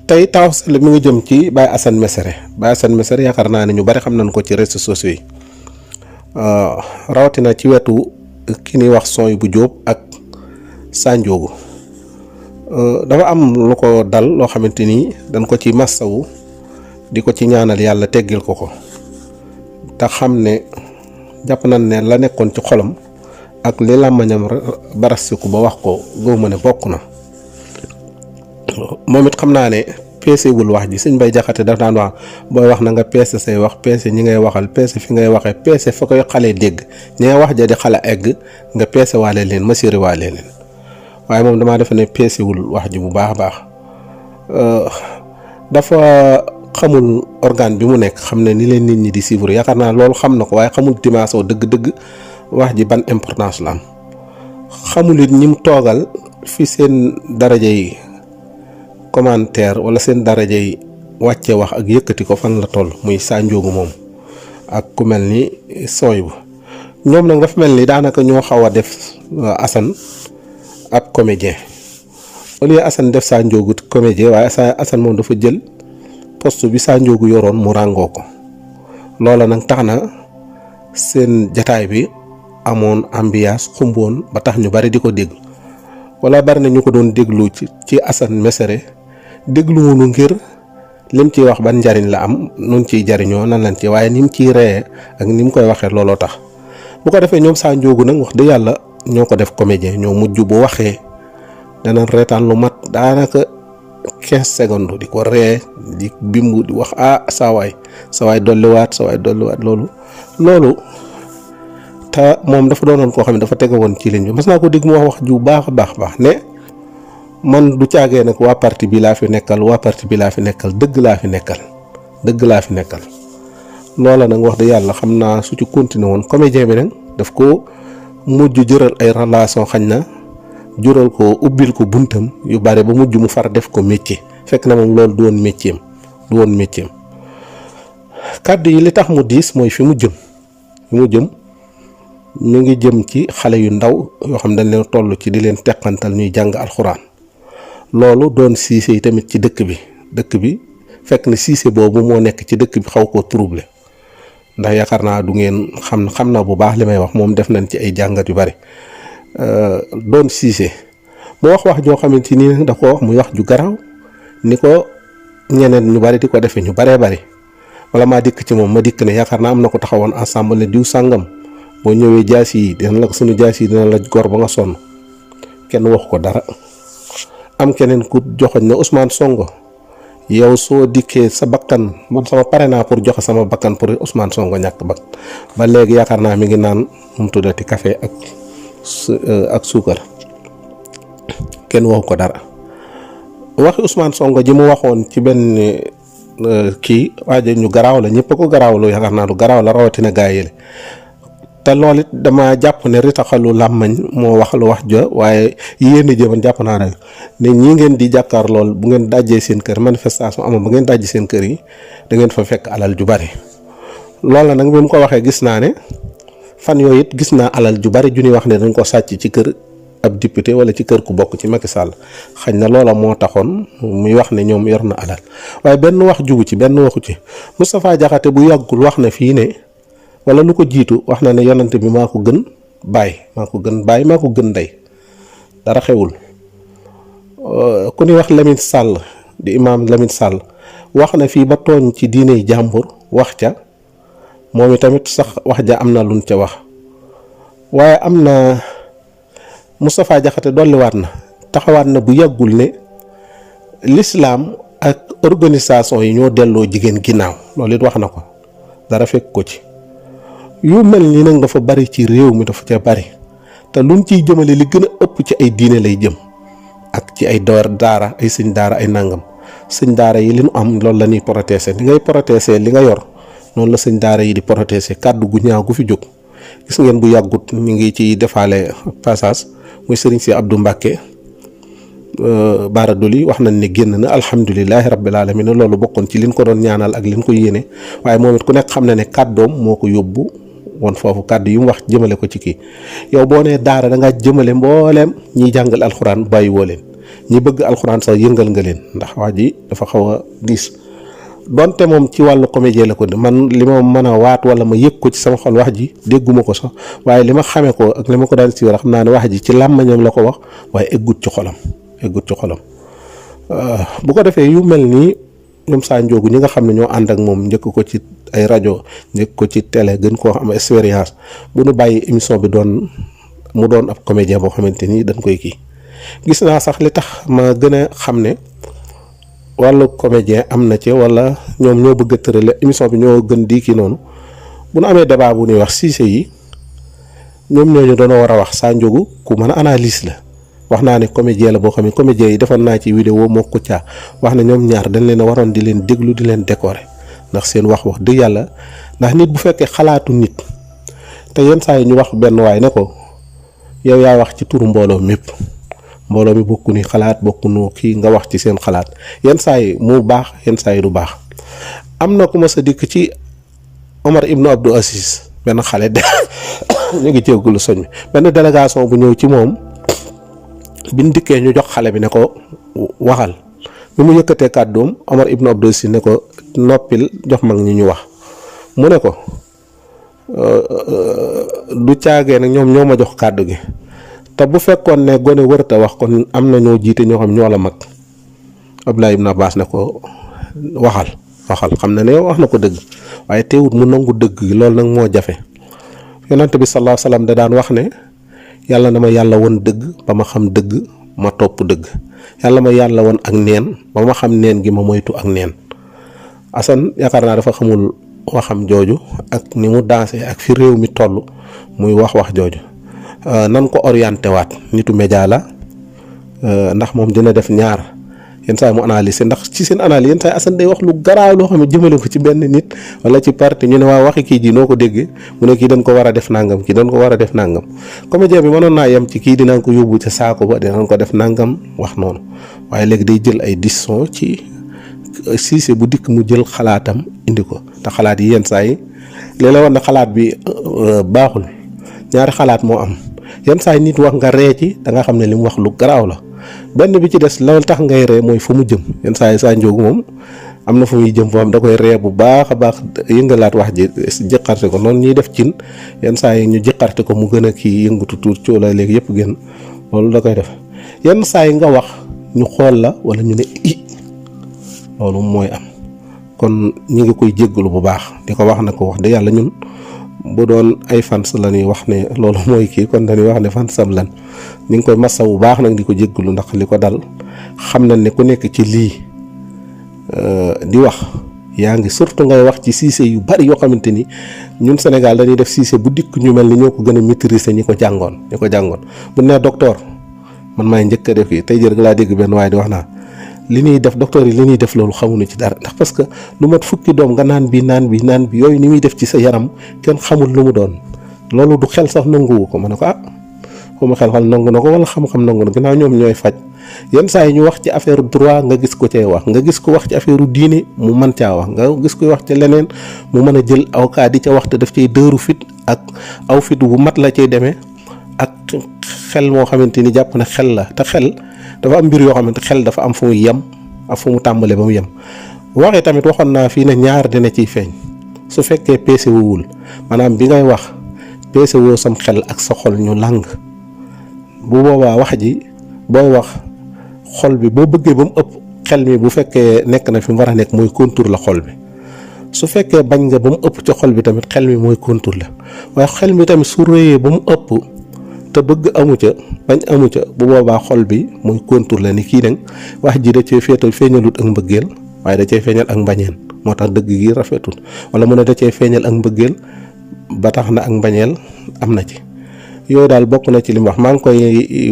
tey taxaw seetlu mi ngi jëm ci Baye Assane Mesere yaakaar naa ne ñu bari xam nañ ko ci réseaux sociaux yi rawatina ci wetu ki ñuy wax Sooy bu Jóob ak Sanjoogu dafa am lu ko dal loo xamante ni dañ ko ci massawu di ko ci ñaanal yàlla teggil ko te xam ne jàpp nañ ne la nekkoon ci xolam ak li làmmañam barastiku ba wax ko góoma ne bokk na moom it xam naa ne peesewul wax ji sëñ Bay Jaxate daf daan wax booy wax na nga peese say wax peese ñi ngay waxal peese fi ngay waxee peese fa koy xale dégg ñi nga wax ja di xale egg nga peese waale leen masiri waale leen waaye moom damaa defe ne peesewul wax ji bu baax a baax dafa xamul organe bi mu nekk xam ne ni leen nit ñi di suivre yaakaar naa loolu xam na ko waaye xamul dimension dëgg-dëgg wax ji ban importance la am xamul it ñi mu toogal fi seen daraja yi commentaire wala seen daraja yi wàcce wax ak yëkkati ko fan la toll muy Sanjoogu moom ak ku mel ni Sooy bu ñoom nag dafa mel ni daanaka ñoo xaw a def Assane ab comédien au lieu Assane def Sanjoogu comédien waaye Assane moom dafa jël poste bi Sanjoogu yoroon mu ràngoo ko loola nag tax na seen jataay bi amoon ambiance xumboon ba tax ñu bari di ko déglu wala bari na ñu ko doon déglu ci Assane Mesere dégluwunu ngir lim ciy wax ban njariñ la am nun ciy jariñoo nan lañ ci waaye ni mu ciy reyee ak ni mu koy waxee looloo tax bu ko defee ñoom Sanjoogu nag wax dëgg yàlla ñoo ko def comédien ñoo mujj bu waxee dana reetaan lu mat daanaka 15 secondes di ko ree di bimbu di wax sawaay dolliwaat loolu te moom dafa doonoon koo xam ne dafa tege woon ci ligne bi mas naa ko dégg mu wax ju baax a baax ne man du caagee nag waa parti bi laa fi nekkal dëgg laa fi nekkal loola nag wax dëgg yàlla xam naa su ci continué woon comédien bi nag daf ko mujj jëral ay relation xañ na jural ko ubbil ko buntam yu bare ba mujj mu far def ko métier fekk na moom loolu du woon métier kàddu yi li tax mu diis mooy fi mu jëm ñu ngi jëm ci xale yu ndaw yoo xam dañ leen toll ci di leen teqantal ñuy jàng alxuraan loolu doon siise yi tamit ci dëkk bi fekk na siise boobu moo nekk ci dëkk bi xaw koo troublé ndax yaakaar naa du ngeen xam na bu baax li may wax moom def nañ ci ay jàngat yu bari doon siise mu wax joo xamante ni da ko wax muy wax ju garaaw ni ko ñeneen ñu bari di ko defee ñu baree bari wala maa dikk ci moom ma dikk ne yaakaar naa am na ko taxawoon ensemble ne diw sàngam boo ñëwee jaas yi sunu jaas yi dina la gor ba nga sonn kenn wax ko dara am keneen ku joxoñ ne Ousmane Sonko yow soo dikkee sa bakkan man sama pare naa pour joxe sama bakkan pour Ousmane Sonko ñàkk bakkan ba léegi yaakaar naa mi ngi naan mu tuddati café ak suukar kenn waxu ko dara waxi Ousmane Sonko ji mu waxoon ci benn kii waaye ñu garaaw la ñëpp a ko garaawlu yaakaar naa lu garaaw la rawatina gaa yi te loolu it dama jàpp ne ritaxalu làmmañ moo wax lu wax jo waaye yéen a jëman jàpp naa ne ñi ngeen di jàkkaar lool bu ngeen dajjee seen kër manifestation amoon bu ngeen dajji seen kër yi da ngeen fa fekk alal ju bari loolu nag bi mu ko waxee gis naa ne fan yooyu it gis naa alal ju bari ju ñuy wax ne dañ ko sàcc ci kër ab député wala ci kër ku bokk ci Macky Sall xañ na loola moo taxoon muy wax ne ñoom yor na alal waaye benn wax jugu ci benn waxu ci Moustapha Diakhaté bu yàggul wax na fii ne wala lu ko jiitu wax na ne yonante bi maa ko gën ndey dara xewul ku ni wax Lamine Sall di imaam Lamine Sall wax na fii ba tooñ ci diine jàmbur wax ca moom i tamit sax wax ja am na luñ ca wax waaye am na Moustapha Diakhaté dolliwaat na taxawaat na bu yàggul ne l'islam ak organisation yi ñoo delloo jigéen ginnaaw loolu it wax na ko dara fekk ko ci yu mel nii nag dafa bari ci réew mi dafa ca bari te luñ ciy jëmale li gën a ëpp ci ay diine lay jëm ak ci ay daara ay sëñ daara ay nangam sëñ daara yi li nu am loolu la ñuy protéger li ngay protéger li nga yor noonu la sëñ daara yi di protéger kàddu gu ñaaw gu fi jóg gis ngeen bu yàggut ñu ngi ci defaale passage muy sëriñ si Abdou Mbacke Bara Doli wax nañ ne génn na alhamdulilahi rabbil alamin loolu bokkoon ci liñ ko doon ñaanal ak liñ ko yéene waaye moom it ku nekk xam na ne kàddoom moo ko yóbbu woon foofu kàddu yi mu wax jëmale ko ci kii yow boo nee daara da nga jëmale mbooleem ñiy jàngal alxuraan bàyyi woo leen ñi bëgg alxuraan sax yëngal nga leen ndax wax ji dafa xaw a diis donte moom ci wàllu comédien la ko man li ma mën a waat wala ma yëg ko ci sama xol wax ji dégguma ko sax waaye li ma xamee ko ak li ma ko daan si war xam naa ne wax ji ci làmmañam la ko wax waaye eggut ci xolam bu ko defee yu mel nii ñoom Sa Ndiogou ñi nga xam ne ñoo ànd ak moom njëkk ko ci ay rajo njëkk ko ci télé gën koo am expérience bu ñu bàyyi émission bi mu doon ab comédien boo xamante ni dañ koy kii gis naa sax li tax ma gën a xam ne wàllu comédien am na ci wala ñoom ñoo bëgg a tërale émission bi ñoo gën di kii noonu bu nu amee débat bu ñuy wax Cissé yi ñoom ñooñu doon war a wax Sa Ndiogou ku mën a analyse la wax naa ne comédien la boo xam ne comédien yi defoon naa ci vidéo moo ko caa wax ne ñoom ñaar dañ leen a waroon di leen déglu di leen décorer ndax seen wax dëgg yàlla ndax nit bu fekkee xalaatu nit te yenn saa yi ñu wax benn waay ne ko yow yaa wax ci turu mbooloo mépp mbooloo mi bokku ni xalaat bokku nu kii nga wax ci seen xalaat yenn saa yi mu baax yenn saa yi du baax am na ku ma sa dikk ci Omar Ibn Abdou Aziz benn xale de ñu ngi jéggulu soñ benn délégation bu ñëw ci moom biñ dikkee ñu jox xale bi ne ko waxal bi mu yëkkatee kàddoom Omar Ibn Abdou Aziz ne ko noppil jox mag ñi ñu wax mu ne ko du caagee nag ñoom ñoo ma jox kàddu gi te bu fekkoon ne gone wërta wax kon am na ñoo jiite ñoo xam ñoo la mag Abdoulaye Ibn Abbas ne ko waxal xam na ne wax na ko dëgg waaye teewut mu nangu dëgg gi loolu nag moo jafe yonante bi sallallahu alayhi wasallam da daan wax ne yàlla na ma yàlla won dëgg ba ma xam dëgg ma topp dëgg yàlla ma yàlla won ak neen ba ma xam neen gi ma moytu ak neen Assane yaakaar naa dafa xamul waxam jooju ak ni mu dansé ak fi réew mi toll muy wax jooju nan ko orienté waat nitu média la ndax moom dina def ñaar yenn saa yi mu analyser ndax ci seen analyse yenn saa yi Assane day wax lu garaaw loo xam ne jëmale ko ci benn nit wala ci parti ñu ne waa waxi kii ji noo ko déggee mu ne kii dañ ko war a def nangam kii dañ ko war a def nangam comédien bi mënoon naa yem ci kii dinañ ko yóbbu ca saako ba dinañ ko def nangam wax noonu waaye léegi day jël ay décision ci Cissé bu dikk mu jël xalaatam indi ko te xalaat yi yenn saa yi léeg-léeg woon na xalaat bi baaxul ñaari xalaat moo am yenn saa yi nit wax nga ree ci da nga xam ne li mu wax lu garaaw la benn bi ci des loolu tax ngay ree mooy fu mu jëm yenn saa yi Sa Ndiogou moom am na fu muy jëm foo xam da koy ree bu baax a baax yëngalaat wax ji jëqarte ko noonu ñuy def cin yenn saa yi ñu jëqarte ko mu gën a kii yëngatu tuur coow la léegi yëpp génn loolu da koy def yenn saa yi nga wax ñu xool la wala ñu ne loolu mooy am kon ñu ngi koy jéggalu bu baax di ko wax na ko wax de yàlla ñun bu doon ay fans la ñuy wax ne loolu mooy kii kon dañuy wax ne fansam lan ñu ngi koy massa bu baax nag di ko jéggalu ndax li ko dal xam na ne ku nekk ci lii di wax yaa ngi surtout ngay wax ci Cissé yu bari yoo xamante ni ñun Sénégal dañuy def Cissé bu dikk ñu mel ni ñoo ko gën a maîtriser ñi ko jàngoon bu nee docteur man maay njëkk a def kii tey jër laa dégg benn waaye di wax naa li ñuy def docteur yi li ñuy def loolu xamuñu ci dara ndax parce que lu mat fukki doom nga naan bi yooyu ni muy def ci sa yaram kenn xamul lu mu doon loolu du xel sax nanguwu ko ma ne ko xuma xel nangu na ko wala xam-xam nangu na ginnaaw ñoom ñooy faj yenn saa yi ñu wax ci affaire droit nga gis ko cay wax nga gis ko wax ci affaire diine mu mën caa wax nga gis ko wax ci leneen mu mën a jël avocat di ca wax te daf cay dëru fit ak aw fit bu mat la cay demee ak xel moo xamante ni jàpp na xel la te xel dafa am mbir yoo xamante xel dafa am fu muy yem ak fu mu tàmbalee ba mu yem waxee tamit waxoon naa fii ne ñaar dina ciy feeñ su fekkee peese wul maanaam bi ngay wax peese woo sam xel ak sa xol ñu làng bu boobaa wax ji booy wax xol bi boo bëggee ba mu ëpp xel mi bu fekkee nekk na fi mu war a nekk mooy contour la xol bi su fekkee bañ nga ba mu ëpp ci xol bi tamit xel mi mooy contour la waaye xel mi tamit su réyee ba mu ëpp te bëgg amu ca bañ amu ca bu boobaa xol bi mooy contour la ni kii nag wax ji da cee feeñalut ak mbëggeel waaye da cee feeñal ak mbañeel moo tax dëgg gi rafetul wala mu ne da cee feeñal ak mbëggeel ba tax na ak mbañeel am na ci yooyu daal bokk na ci li mu wax maa ngi koy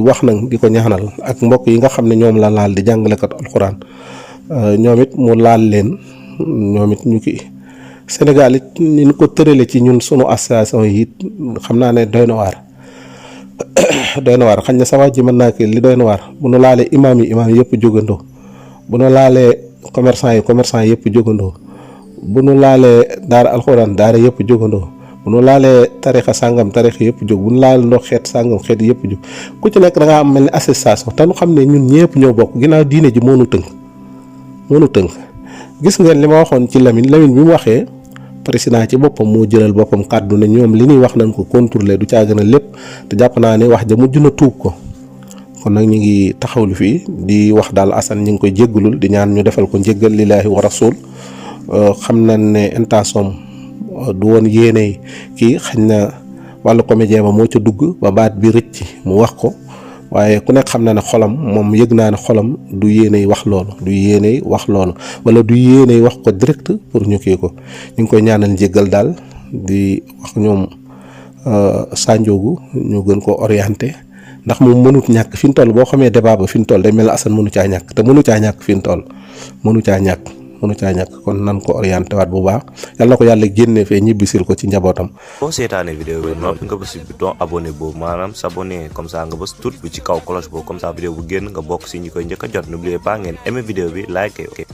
wax nag di ko ñaanal ak mbokk yi nga xam ne ñoom la laal di jàngalekat alxuraan ñoom it mu laal leen ñoom it ñu kii Sénégal it ni ñu ko tërale ci ñun sunu association yi it xam naa ne doy na waar xañ na sa wax ji mën naa kii li doy na waar bu nu laalee imaam yi yëpp jógandoo bu nu laalee commerçant yi yëpp jógandoo bu nu laalee daara alxuraan daara yëpp jógandoo bu nu laalee tarixa sàngam tarixa yëpp jóg bu nu laal ndox xeet sàngam xeet yëpp jóg ku ci nekk da ngaa am mel ni association te nu xam ne ñun ñëpp ñoo bokk ginnaaw diine ji moo nu tënk gis ngeen li ma waxoon ci Lamine bi mu waxee président ci boppam moo jëlal boppam kàddu ne ñoom li ñuy wax nañ ko contrôler du caa gën a lépp te jàpp naa ne wax ja mujj na tuub ko kon nag ñu ngi taxawlu fii di wax daal Assane ñu ngi koy jéggalul di ñaan ñu defal ko njéggal lillaahi wa rasul xam nañ ne intention du woon yéene kii xañ na wàllu comédien ba moo ca dugg ba baat bi rëcc mu wax ko waaye ku nekk xam na ne xolam moom yëg naa ne xolam du yéeney wax loolu wala du yéeney wax ko direct pour ñu kii ko ñu ngi koy ñaanal njéggal daal di wax ñoom Sanjoogu ñu gën ko orienté ndax moom mënut ñàkk fi mu toll boo xamee débat ba fi mu toll day mel ne Assane mënu caa ñàkk te mënu caa ñàkk fi mu toll mënu caa ñàkk kon nan ko orienté waat bu baax yàlla na ko yàlla génnee fee ñibbisil ko ci njabootam. boo seetaanee vidéo bi noppi nga bës bouton abonné boobu maanaam s'abonner comme ça nga bës tout bu ci kaw cloche boobu comme ça vidéo bu génn nga bokk si ñi koy njëkk a jot n'oubliez pas ngeen aimer vidéo bi like ok.